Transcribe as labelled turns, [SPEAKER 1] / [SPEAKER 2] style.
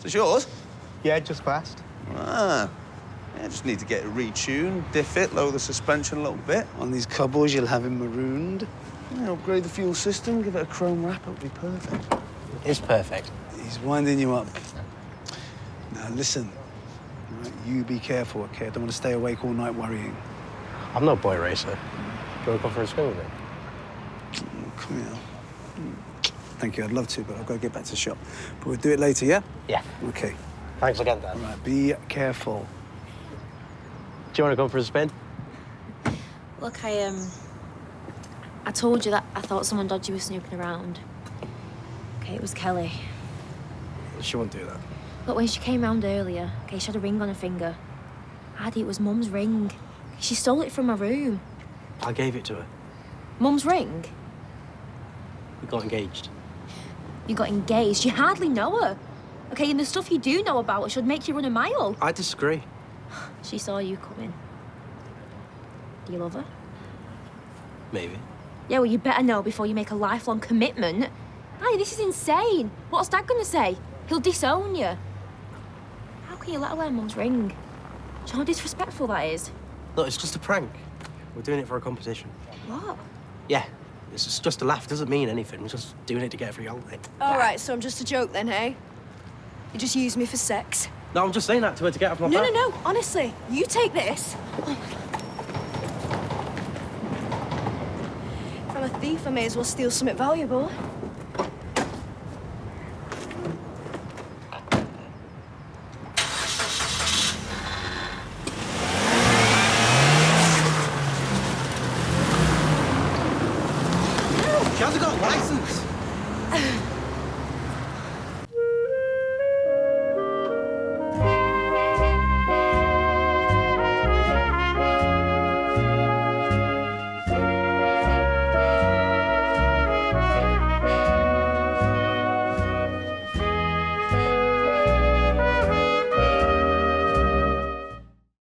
[SPEAKER 1] Is yours?
[SPEAKER 2] Yeah, just passed.
[SPEAKER 1] Ah. Yeah, just need to get it retuned, diff it, lower the suspension a little bit.
[SPEAKER 3] On these cobbles, you'll have him marooned.
[SPEAKER 1] Yeah, upgrade the fuel system, give it a chrome wrap, it'll be perfect.
[SPEAKER 4] It's perfect.
[SPEAKER 3] He's winding you up. Now, listen. Right, you be careful, okay? I don't want to stay awake all night worrying.
[SPEAKER 4] I'm no boy racer. Do you want to go for a spin with me?
[SPEAKER 3] Oh, come here. Thank you, I'd love to, but I've got to get back to the shop. But we'll do it later, yeah?
[SPEAKER 4] Yeah.
[SPEAKER 3] Okay.
[SPEAKER 4] Thanks again, Dad.
[SPEAKER 3] All right, be careful.
[SPEAKER 4] Do you want to go for a spin?
[SPEAKER 5] Look, I told you that I thought someone dodgy was snooping around. Okay, it was Kelly.
[SPEAKER 4] She won't do that.
[SPEAKER 5] But when she came round earlier, okay, she had a ring on her finger. Aadi, it was Mum's ring. She stole it from my room.
[SPEAKER 4] I gave it to her.
[SPEAKER 5] Mum's ring?
[SPEAKER 4] We got engaged.
[SPEAKER 5] You got engaged? You hardly know her. Okay, and the stuff you do know about her should make you run a mile.
[SPEAKER 4] I disagree.
[SPEAKER 5] She saw you coming. Do you love her?
[SPEAKER 4] Maybe.
[SPEAKER 5] Yeah, well, you better know before you make a lifelong commitment. Aye, this is insane. What's Dad gonna say? He'll disown you. How can you let her wear Mum's ring? Do you know how disrespectful that is?
[SPEAKER 4] Look, it's just a prank. We're doing it for a competition.
[SPEAKER 5] What?
[SPEAKER 4] Yeah, it's just a laugh. It doesn't mean anything. We're just doing it to get a free holiday.
[SPEAKER 6] All right, so I'm just a joke then, hey? You just use me for sex?
[SPEAKER 4] No, I'm just saying that to her to get off my back.
[SPEAKER 6] No, honestly. You take this. If I'm a thief, I may as well steal something valuable.
[SPEAKER 4] She hasn't got a license.